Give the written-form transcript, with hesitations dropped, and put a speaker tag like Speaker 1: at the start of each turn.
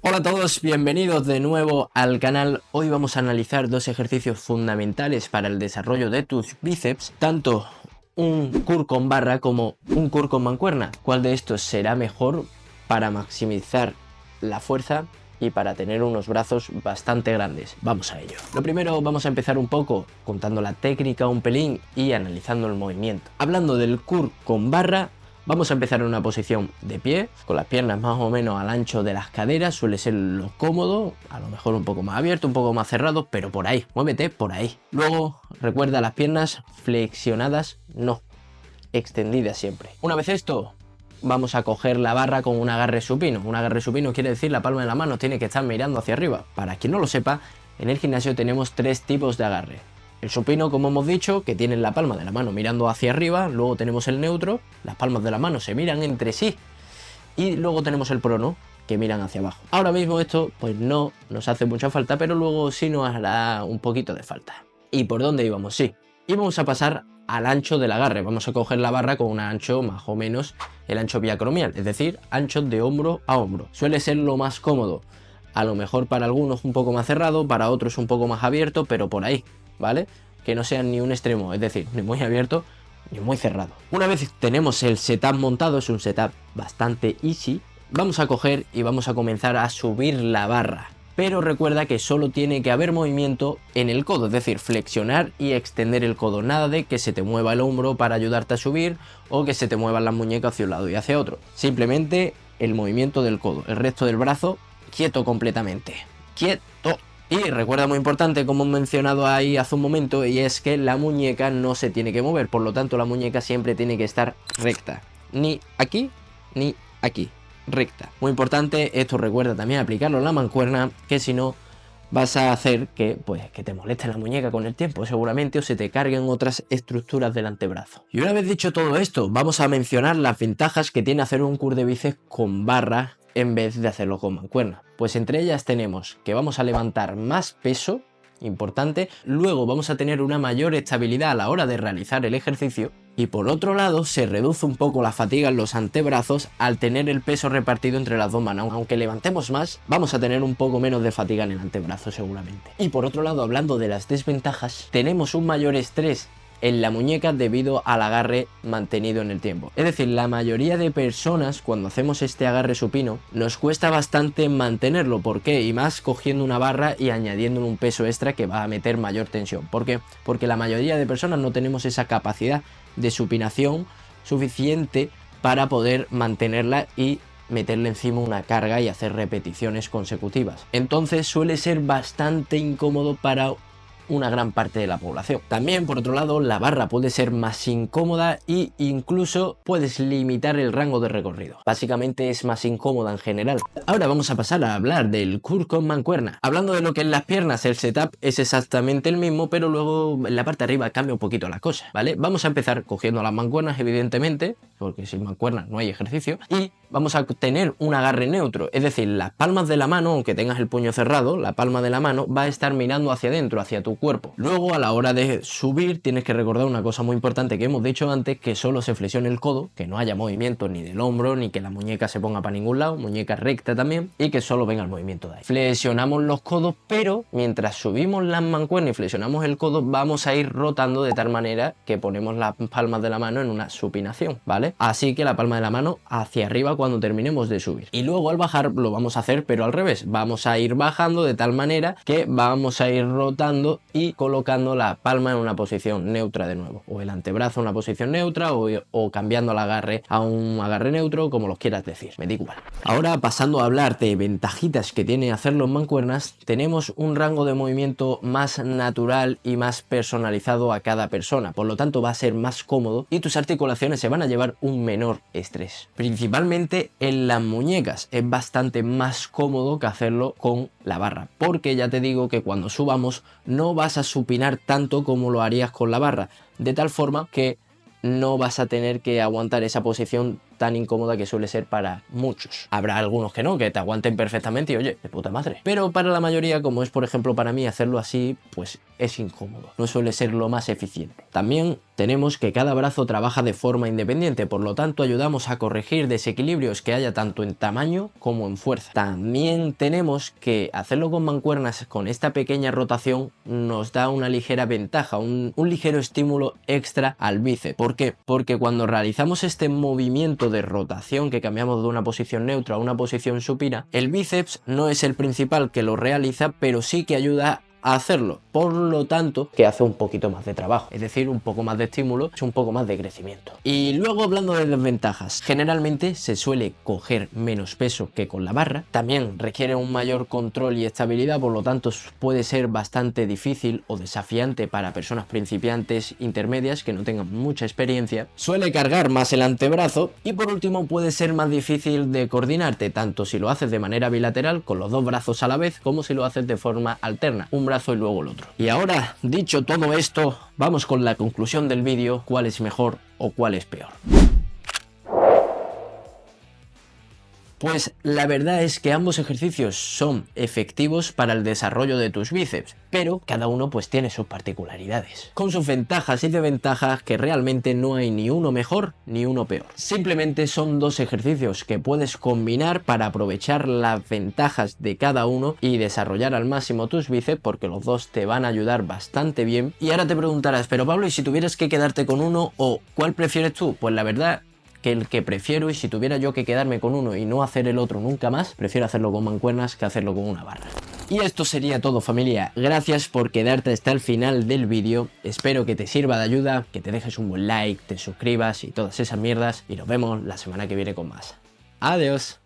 Speaker 1: Hola a todos, bienvenidos de nuevo al canal. Hoy vamos a analizar dos ejercicios fundamentales para el desarrollo de tus bíceps, tanto un curl con barra como un curl con mancuerna. ¿Cuál de estos será mejor para maximizar la fuerza y para tener unos brazos bastante grandes? Vamos a ello. Lo primero, vamos a empezar un poco contando la técnica un pelín y analizando el movimiento. Hablando del curl con barra, vamos a empezar en una posición de pie, con las piernas más o menos al ancho de las caderas, suele ser lo cómodo, a lo mejor un poco más abierto, un poco más cerrado, pero por ahí, muévete por ahí. Luego, recuerda las piernas flexionadas, no, extendidas siempre. Una vez esto, vamos a coger la barra con un agarre supino. Un agarre supino quiere decir la palma de la mano tiene que estar mirando hacia arriba. Para quien no lo sepa, en el gimnasio tenemos tres tipos de agarre. El supino, como hemos dicho, que tiene la palma de la mano mirando hacia arriba. Luego tenemos el neutro, las palmas de la mano se miran entre sí. Y luego tenemos el prono, que miran hacia abajo. Ahora mismo esto pues no nos hace mucha falta, pero luego sí nos hará un poquito de falta. ¿Y por dónde íbamos? Sí, íbamos a pasar al ancho del agarre. Vamos a coger la barra con un ancho más o menos el ancho biacromial, es decir, ancho de hombro a hombro. Suele ser lo más cómodo. A lo mejor para algunos un poco más cerrado, para otros un poco más abierto, pero por ahí, ¿vale? Que no sea ni un extremo, es decir, ni muy abierto ni muy cerrado. Una vez tenemos el setup montado, es un setup bastante easy, vamos a coger y vamos a comenzar a subir la barra. Pero recuerda que solo tiene que haber movimiento en el codo, es decir, flexionar y extender el codo. Nada de que se te mueva el hombro para ayudarte a subir o que se te muevan las muñecas hacia un lado y hacia otro. Simplemente el movimiento del codo, el resto del brazo quieto completamente. Quieto. Y recuerda, muy importante, como he mencionado ahí hace un momento, y es que la muñeca no se tiene que mover, por lo tanto la muñeca siempre tiene que estar recta. Ni aquí, ni aquí. Recta. Muy importante, esto recuerda también aplicarlo en la mancuerna, que si no vas a hacer que te moleste la muñeca con el tiempo seguramente, o se te carguen otras estructuras del antebrazo. Y una vez dicho todo esto, vamos a mencionar las ventajas que tiene hacer un curl de bíceps con barra en vez de hacerlo con mancuerna. Pues entre ellas tenemos que vamos a levantar más peso, importante, luego vamos a tener una mayor estabilidad a la hora de realizar el ejercicio, y por otro lado se reduce un poco la fatiga en los antebrazos al tener el peso repartido entre las dos manos. Aunque levantemos más, vamos a tener un poco menos de fatiga en el antebrazo seguramente. Y por otro lado, hablando de las desventajas, tenemos un mayor estrés en la muñeca debido al agarre mantenido en el tiempo. Es decir, la mayoría de personas cuando hacemos este agarre supino nos cuesta bastante mantenerlo. ¿Por qué? Y más cogiendo una barra y añadiendo un peso extra que va a meter mayor tensión. ¿Por qué? Porque la mayoría de personas no tenemos esa capacidad de supinación suficiente para poder mantenerla y meterle encima una carga y hacer repeticiones consecutivas. Entonces suele ser bastante incómodo para una gran parte de la población. También, por otro lado, la barra puede ser más incómoda e incluso puedes limitar el rango de recorrido. Básicamente es más incómoda en general. Ahora vamos a pasar a hablar del curl con mancuerna. Hablando de lo que es las piernas, el setup es exactamente el mismo, pero luego en la parte de arriba cambia un poquito la cosa, ¿vale? Vamos a empezar cogiendo las mancuernas, evidentemente, porque sin mancuernas no hay ejercicio, y vamos a tener un agarre neutro, es decir, las palmas de la mano, aunque tengas el puño cerrado, la palma de la mano va a estar mirando hacia adentro, hacia tu cuerpo. Luego, a la hora de subir, tienes que recordar una cosa muy importante que hemos dicho antes, que solo se flexione el codo, que no haya movimiento ni del hombro, ni que la muñeca se ponga para ningún lado, muñeca recta también, y que solo venga el movimiento de ahí. Flexionamos los codos, pero mientras subimos las mancuernas y flexionamos el codo, vamos a ir rotando de tal manera que ponemos las palmas de la mano en una supinación, ¿vale? Así que la palma de la mano hacia arriba cuando terminemos de subir. Y luego al bajar lo vamos a hacer, pero al revés. Vamos a ir bajando de tal manera que vamos a ir rotando y colocando la palma en una posición neutra de nuevo, o el antebrazo en una posición neutra, o cambiando el agarre a un agarre neutro, como los quieras decir, me da igual. Ahora, pasando a hablar de ventajitas que tiene hacerlo en mancuernas, tenemos un rango de movimiento más natural y más personalizado a cada persona, por lo tanto va a ser más cómodo y tus articulaciones se van a llevar un menor estrés. Principalmente en las muñecas es bastante más cómodo que hacerlo con la barra, porque ya te digo que cuando subamos no vas a supinar tanto como lo harías con la barra, de tal forma que no vas a tener que aguantar esa posición tan incómoda que suele ser para muchos. Habrá algunos que no, que te aguanten perfectamente y oye, de puta madre. Pero para la mayoría, como es por ejemplo para mí, hacerlo así, pues es incómodo. No suele ser lo más eficiente. También tenemos que cada brazo trabaja de forma independiente, por lo tanto ayudamos a corregir desequilibrios que haya tanto en tamaño como en fuerza. También tenemos que hacerlo con mancuernas, con esta pequeña rotación nos da una ligera ventaja, un ligero estímulo extra al bíceps. ¿Por qué? Porque cuando realizamos este movimiento de rotación, que cambiamos de una posición neutra a una posición supina, el bíceps no es el principal que lo realiza, pero sí que ayuda a hacerlo, por lo tanto que hace un poquito más de trabajo, es decir, un poco más de estímulo, es un poco más de crecimiento. Y luego, hablando de desventajas, generalmente se suele coger menos peso que con la barra, también requiere un mayor control y estabilidad, por lo tanto puede ser bastante difícil o desafiante para personas principiantes intermedias que no tengan mucha experiencia, suele cargar más el antebrazo y por último puede ser más difícil de coordinarte, tanto si lo haces de manera bilateral con los dos brazos a la vez como si lo haces de forma alterna, un brazo y luego el otro. Y ahora, dicho todo esto, vamos con la conclusión del vídeo, cuál es mejor o cuál es peor. Pues la verdad es que ambos ejercicios son efectivos para el desarrollo de tus bíceps, pero cada uno pues tiene sus particularidades, con sus ventajas y desventajas, que realmente no hay ni uno mejor ni uno peor. Simplemente son dos ejercicios que puedes combinar para aprovechar las ventajas de cada uno y desarrollar al máximo tus bíceps, porque los dos te van a ayudar bastante bien. Y ahora te preguntarás, pero Pablo, ¿y si tuvieras que quedarte con uno o cuál prefieres tú? Pues la verdad que el que prefiero, y si tuviera yo que quedarme con uno y no hacer el otro nunca más, prefiero hacerlo con mancuernas que hacerlo con una barra. Y esto sería todo, familia. Gracias por quedarte hasta el final del vídeo, espero que te sirva de ayuda, que te dejes un buen like, te suscribas y todas esas mierdas, y nos vemos la semana que viene con más. Adiós.